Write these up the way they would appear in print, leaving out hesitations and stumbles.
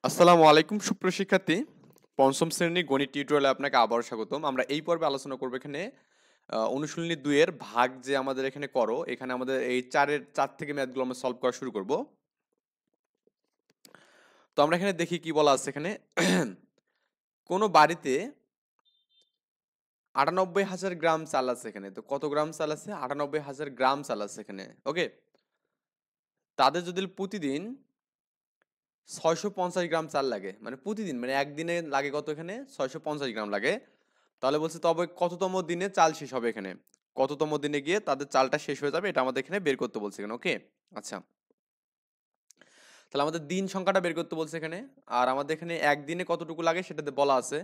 আসসালামু আলাইকুম সুপ্রিয় শিক্ষার্থী। পঞ্চম শ্রেণীর গণিত টিউটোরিয়ালে আপনাকে আবারও স্বাগতম। আমরা এই পর্বে আলোচনা করব এখানে অনুশীলনী ২ এর ভাগ যে আমাদের এখানে করো, এখানে আমাদের এই ৪ থেকে ম্যাথগুলো আমরা সলভ করা শুরু করব। তো আমরা এখানে দেখি কি বলা আছে এখানে। কোন বাড়িতে ৯৮,০০০ গ্রাম চাল আছে এখানে। তো কত গ্রাম চাল আছে? ৯৮,০০০ গ্রাম চাল আছে এখানে। ওকে? তাদের যদি প্রতিদিন ৬৫০ গ্রাম চাল লাগে, মানে প্রতিদিন মানে একদিনে লাগে কত এখানে? ৬৫০ গ্রাম লাগে। তাহলে বলছে তবে কততম দিনে চাল শেষ হবে এখানে? কততম দিনে গিয়ে তাদের চালটা শেষ হয়ে যাবে এটা আমাদের এখানে বের করতে বলছে এখানে। ওকে? আচ্ছা। তাহলে আমাদের দিন সংখ্যাটা বের করতে বলছে এখানে। আর আমাদের এখানে একদিনে কতটুকু লাগে সেটাতে বলা আছে।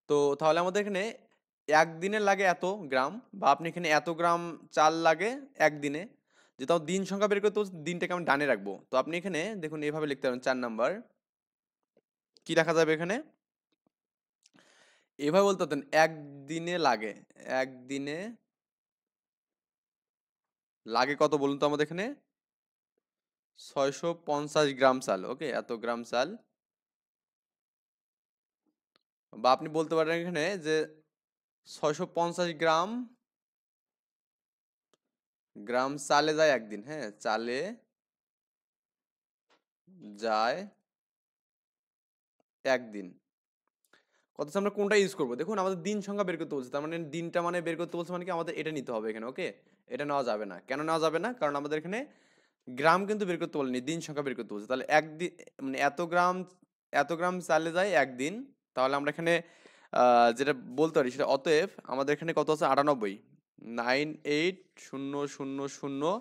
তো তাহলে আমাদের এখানে একদিনে লাগে এত গ্রাম, বা আপনি এখানে এত গ্রাম চাল লাগে একদিনে। যেহেতু আমার দিন সংখ্যা বের করতে বলছে, দিনটাকে আমি ডানে রাখবো। তো আপনি এখানে দেখুন এভাবে লিখতে পারেন ৪ নাম্বার। কি লেখা যাবে এখানে? এভাবে বলতে পারতেন একদিনে লাগে। একদিনে লাগে কত বলুন তো আমাদের এখানে? ৬৫০ গ্রাম চাল। ওকে? এত গ্রাম চাল। বা আপনি বলতে পারেন এখানে যে ৬৫০ গ্রাম গ্রাম চালে যায় একদিন। হ্যাঁ? চালে যায় একদিন। কথা হচ্ছে আমরা কোনটা ইউজ করব? দেখুন আমাদের দিন সংখ্যা বের করতে বলছে। তার মানে দিনটা মানে বের করতে বলছে মানে কি আমাদের এটা নিতে হবে এখানে। ওকে? এটা নেওয়া যাবে না। কেন নেওয়া যাবে না? কারণ আমাদের এখানে গ্রাম কিন্তু বের করতে বলেনি, দিন সংখ্যা বের করতে বলছে। তাহলে একদিন মানে এত গ্রাম চালে যায় একদিন। তাহলে আমরা এখানে যেটা বলতে পারি সেটা অতএব আমাদের এখানে কত আছে? ৯৮। ৯৮,০০০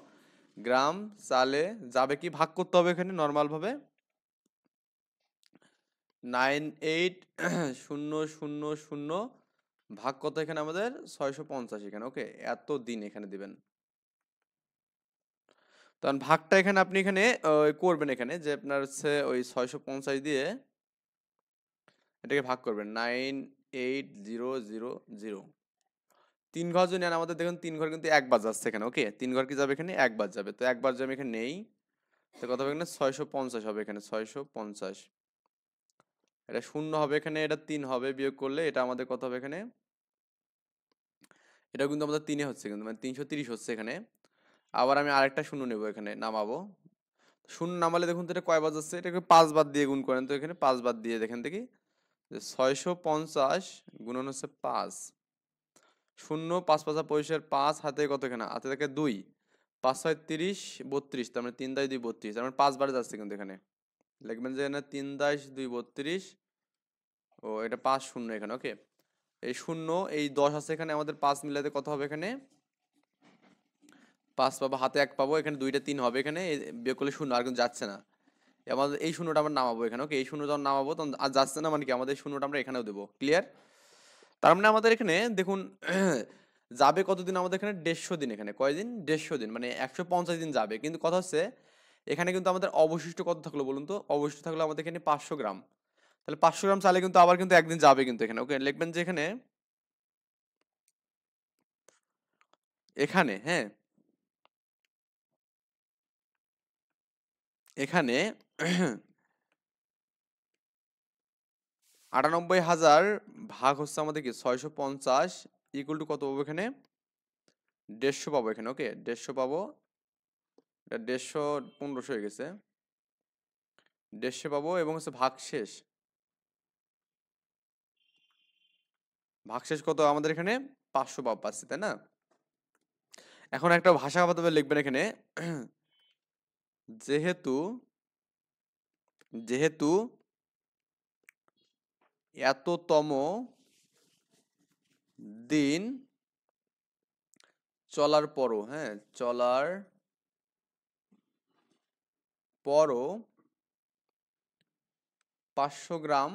গ্রাম চালে যাবে, কি ভাগ করতে হবে এখানে নরমাল ভাবে। ৯৮,০০০ ভাগ কত এখানে আমাদের? ৬৫০ এখানে। ওকে? এত দিন এখানে দিবেন। তখন ভাগটা এখানে আপনি এখানে করবেন এখানে যে আপনার হচ্ছে ওই ৬৫০ দিয়ে এটাকে ভাগ করবেন ৯৮,০০০। ৩ ঘর যদি নেন আমাদের দেখুন ৩ ঘর কিন্তু ১ বার যাচ্ছে এখানে। ওকে? ৩ ঘর কি যাবে এখানে? ১ বার যাবে। তো ১ বার যদি আমি এখানে নেই, তো কত হবে এখানে? ৬৫০ হবে এখানে। ৬৫০। এটা ০ হবে এখানে, এটা ৩ হবে বিয়োগ করলে এটা আমাদের কত হবে এখানে? এটাও কিন্তু আমাদের ৩ এ হচ্ছে কিন্তু, মানে ৩৩০ হচ্ছে এখানে। আবার আমি আরেকটা ০ নেব এখানে, নামাবো। ০ নামালে দেখুন তো এটা কয় বার যাচ্ছে? এটাকে ৫ বার দিয়ে গুণ করেন তো এখানে। ৫ বার দিয়ে দেখেন দেখি যে ৬৫০ গুণন হচ্ছে ৫। ০ ৫ ৫ পঁচিশের ৫ হাতে কত এখানে? হাতে থাকে ২। ৫ ৬ ৩০ ৩২, তার মানে ৩ দাই ২ ৩২। তার মানে ৫ বার যাচ্ছে কিন্তু এখানে। লিখবেন যে এখানে ৩ দাই ২ ৩২। ও এটা ৫ ০ এখানে। ওকে? এই ০ এই ১০ আছে এখানে, আমাদের ৫ মিলাতে কত হবে এখানে? ৫ পাবো, হাতে ১ পাবো, এখানে ২টা ৩ হবে এখানে, বিয়োগ করলে ০ আর কিন্তু যাচ্ছে না। আমাদের এই ০টা আমরা নামাবো এখানে। ওকে? এই ০ যখন নামাবো তখন আর যাচ্ছে না, মানে কি আমাদের ০টা আমরা এখানেও দেবো। ক্লিয়ার? তার মানে আমাদের এখানে দেখুন যাবে কতদিন আমাদের এখানে? ১৫০ দিন এখানে। কয়দিন? ১৫০ দিন, মানে ১৫০ দিন যাবে। কিন্তু কথা হচ্ছে এখানে কিন্তু আমাদের অবশিষ্ট কত থাকলো বলুন তো? অবশিষ্ট থাকলো আমাদের এখানে ৫০০ গ্রাম। তাহলে ৫০০ গ্রাম চালে কিন্তু আবার কিন্তু একদিন যাবে কিন্তু এখানে। ওকে? লিখবেন যে এখানে, এখানে, হ্যাঁ? এখানে ৯৮,০০০ ভাগ হচ্ছে আমাদের কি ৬৫০ ইকুয়াল টু কত পাবো এখানে? ১৫০ পাবো এখানে। ওকে? ১৫০ পাবো। এটা ১৫০ ১৫০০ হয়ে গেছে। ১৫০ পাবো এবং হচ্ছে ভাগশেষ। ভাগশেষ কত আমাদের এখানে? ৫০০ পাচ্ছি, তাই না? এখন একটা ভাষাগতভাবে লিখবেন এখানে যেহেতু যেহেতু এততম দিন চলার পরও, হ্যাঁ, চলার পরও ৫০০ গ্রাম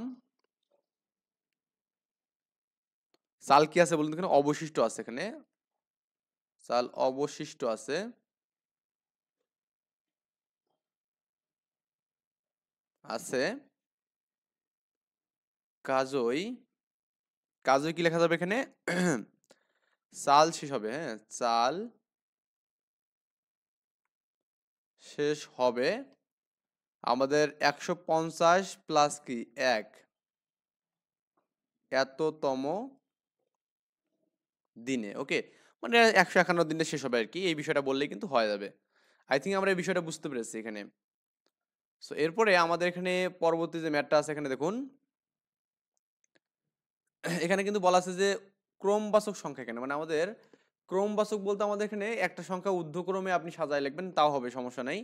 চাল কি আছে বলুন তো এখানে? অবশিষ্ট আছে এখানে। চাল অবশিষ্ট আছে। আছে। কাজই কাজই কি লেখা যাবে এখানে? চাল শেষ হবে, হ্যাঁ? চাল শেষ হবে। আমাদের 150 প্লাস কি 1 এততম দিনে, ওকে, মানে 151 দিনে শেষ হবে আর কি, এই বিষয়টা বললেই কিন্তু হয়ে যাবে। আই থিঙ্ক আমরা এই বিষয়টা বুঝতে পেরেছি এখানে। সো এরপরে আমাদের এখানে পরবর্তী যে ম্যাথটা আছে এখানে দেখুন, এখানে কিন্তু বলা আছে যে ক্রমবাচক সংখ্যা, এখানে মানে আমাদের ক্রমবাচক বলতে আমাদের এখানে একটা সংখ্যা ঊর্ধ্বক্রমে আপনি সাজায় লিখবেন তাও হবে, সমস্যা নাই।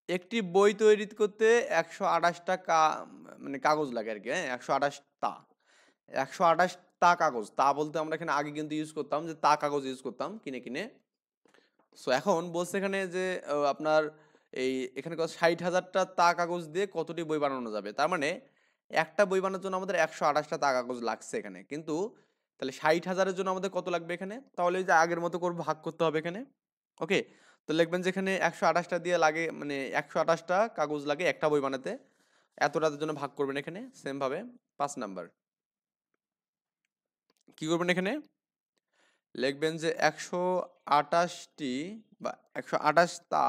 একটি বই তৈরি করতে 128টা মানে কাগজ লাগে আর কি, হ্যাঁ 128টা, 128টা কাগজ, তা বলতে আমরা এখানে আগে কিন্তু ইউজ করতাম যে তা কাগজ ইউজ করতাম কিনে কিনে। সো এখন বলছে এখানে যে আপনার এই এখানে 60,000টা তা কাগজ দিয়ে কতটি বই বানানো যাবে, তার মানে একটা বই বানানোর জন্য আমাদের 128টা তা কাগজ লাগছে এখানে, কিন্তু তাহলে 60,000-এর জন্য আমাদের কত লাগবে এখানে, তাহলে এই যে আগের মতো করে ভাগ করতে হবে এখানে, ওকে। তো লিখবেন যে এখানে 128টা দিয়ে লাগে, মানে 128টা কাগজ লাগে একটা বই বানাতে, এতটার জন্য ভাগ করবেন এখানে সেম ভাবে। 5 নাম্বার কি করবেন এখানে, লিখবেন যে 128টি বা 128টা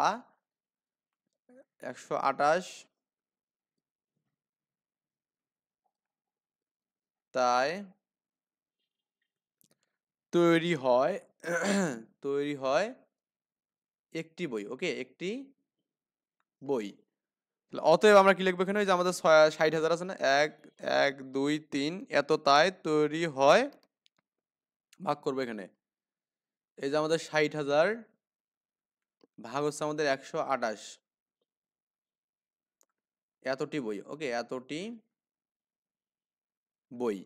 128 তাই তৈরি হয় তৈরি হয় একটি বই, ওকে, একটি বই। তাহলে অতএব আমরা কি লিখবো এখানে, ওই যে আমাদের 60,000 আছে না, 1 1 2 3 এত তাই তৈরি হয়, ভাগ করবো এখানে, এই যে আমাদের 60,000 ভাগ হচ্ছে আমাদের 128, এতটি বই, ওকে, এতটি বই।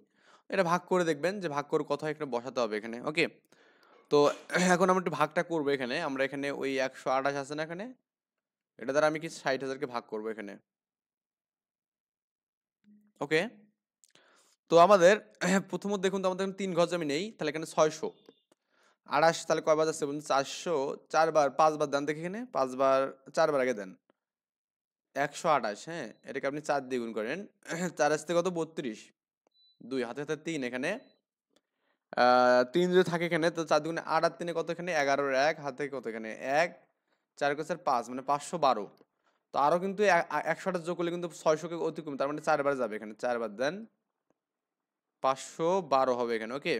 এটা ভাগ করে দেখবেন যে ভাগ করে কত হয় একটা বসাতে হবে এখানে, ওকে। তো এখন আমরা একটু ভাগটা করবো এখানে, আমরা এখানে ওই 128 আছে না এখানে, এটা দ্বারা আমি কি 60,000-কে ভাগ করবো এখানে, ওকে। তো আমাদের প্রথমত দেখুন তো আমাদের 3 ঘর জমি নেই, তাহলে এখানে 628, তাহলে কয়বার আছে বলুন, 400, 4বার 5বার দেন দেখি এখানে, 5বার 4বার আগে দেন 128, হ্যাঁ এটাকে আপনি 4 দিয়ে গুণ করেন, 4 আসতে কত 32, 2 হাতে হাতে 3 এখানে, 3 যদি থাকে এখানে তো 4 দুগুণে 8 আর 3 কত এখানে 11, 1 হাতে কত এখানে 1, 4 4 5 মানে 512। তো আরো কিন্তু 100টা যোগ করলে কিন্তু 600-কে অতিক্রম, তার মানে 4বার যাবে এখানে, 4বার দেন 512 হবে এখানে, ওকে।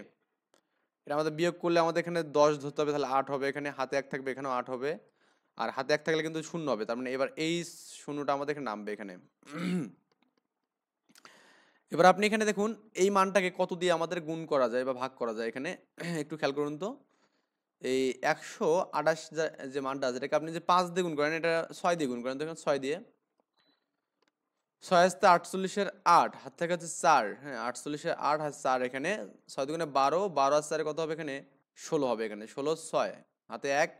এটা আমাদের বিয়োগ করলে আমাদের এখানে 10 ধরতে হবে, তাহলে 8 হবে এখানে, হাতে 1 থাকবে এখানেও 8 হবে, আর হাতে 1 থাকলে কিন্তু 0 হবে, তার মানে এবার এই শূন্যটা আমাদের এখানে নামবে এখানে। এবার আপনি এখানে দেখুন এই মানটাকে কত দিয়ে আমাদের গুণ করা যায় বা ভাগ করা যায় এখানে, একটু খেয়াল করুন তো। এই 128 যে মানটা আছে এটাকে আপনি যে 5 দিয়ে গুণ করেন, এটা 6 দিয়ে গুণ করেন, দেখুন 6 দিয়ে, 6 আসতে 48-এর 8 হাত থেকে হচ্ছে 4, হ্যাঁ 48-এর 8 আর 4 এখানে, 6 দুগুণে 12, 12 আর 4 কত হবে এখানে 16 হবে এখানে, 16 6 হাতে 1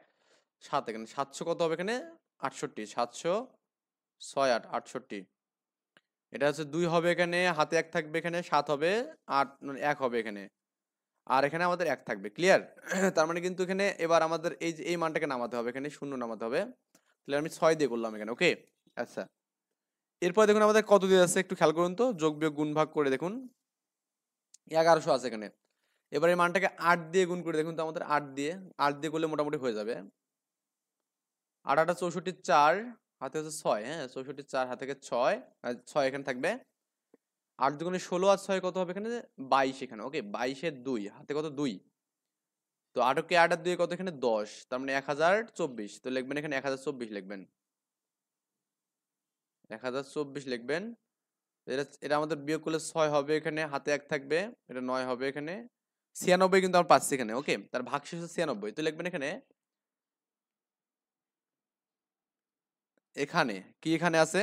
7 এখানে, 700 কত হবে এখানে 68, 700 6 8 68, এটা হচ্ছে 2 হবে এখানে, হাতে 1 থাকবে এখানে, 7 হবে, 8 মানে 1 হবে এখানে, আর এখানে আমাদের 1 থাকবে, ক্লিয়ার। তার মানে কিন্তু এখানে এবার আমাদের এই যে এই মানটাকে নামাতে হবে এখানে, শূন্য নামাতে হবে, তাহলে আমি 6 দিয়ে করলাম এখানে, ওকে। আচ্ছা, এরপর দেখুন আমাদের কত দিয়ে আছে একটু খেয়াল করুন তো, যোগ বিয়োগ গুণ ভাগ করে দেখুন, 1100 আছে এখানে। এবার এই মানটাকে 8 দিয়ে গুণ করে দেখুন তো, আমাদের 8 দিয়ে করলে মোটামুটি হয়ে যাবে, 8 8 64, 4 হাতে হচ্ছে 6, হ্যাঁ 64 4 হাতে থেকে 6, আর 6 এখানে থাকবে, 8 দুগুণে 16 আর 6 কত হবে এখানে 22 এখানে, ওকে, 22-এর 2 হাতে কত 2, তো 8কে 8 আর 2 কত এখানে 10, তার মানে 1024, তো লিখবেন এখানে 1024 লিখবেন, 1024 লিখবেন। এটা এটা আমাদের বিয়োগ করলে 6 হবে এখানে, হাতে 1 থাকবে, এটা 9 হবে এখানে, 96 কিন্তু আমরা পাচ্ছি এখানে, ওকে, তার ভাগশেষ হচ্ছে 96, তো লিখবেন এখানে, এখানে কি এখানে আছে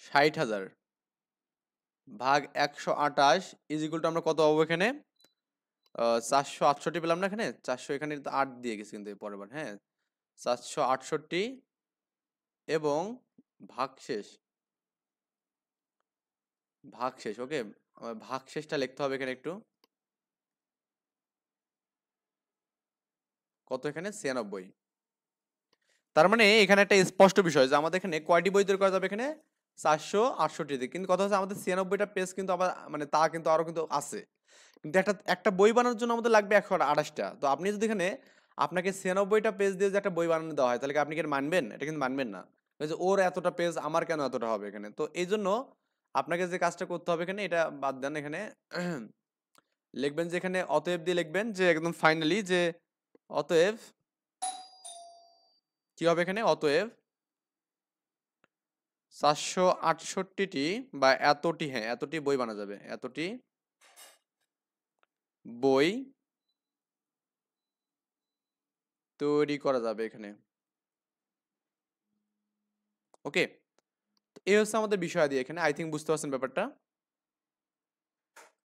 60,000 ভাগ 128 ইজ ইকুয়াল টু আমরা কত পাবো এখানে, 468 পেলাম না এখানে, 400 এখানে 8 দিয়ে গেছি কিন্তু পরের বার, হ্যাঁ 468 এবং ভাগশেষ, ভাগশেষ, ওকে, ভাগশেষটা লিখতে হবে এখানে একটু, কত এখানে 96। তার মানে এখানে একটা স্পষ্ট বিষয় যে আমাদের এখানে কয়টি বই তৈরি করা যাবে এখানে 468 দিয়ে, কিন্তু কথা হচ্ছে আমাদের 96টা পেজ কিন্তু আবার মানে তা কিন্তু আরো কিন্তু আছে, কিন্তু একটা একটা বই বানানোর জন্য আমাদের লাগবে 128টা, তো আপনি যদি এখানে আপনাকে 96টা পেজ দিয়ে যে একটা বই বানানো দেওয়া হয় তাহলে কি আপনি কি এটা মানবেন? এটা কিন্তু মানবেন না। ওই যে ওর এতটা পেজ আমার কেন এতটা হবে এখানে? তো এইজন্য আপনাকে যে কাজটা করতে হবে এখানে এটা বাদ দেন এখানে লিখবেন যে এখানে অতএব দিয়ে লিখবেন যে একদম ফাইনালি যে অতএব কি হবে এখানে অতএব 468টি বা এতটি, হ্যাঁ এতটি বই বানা যাবে, এতটি বই তৈরি করা যাবে এখানে। ওকে, এই হচ্ছে আমাদের বিষয়াদি। এখানে আই থিঙ্ক বুঝতে পারছেন ব্যাপারটা।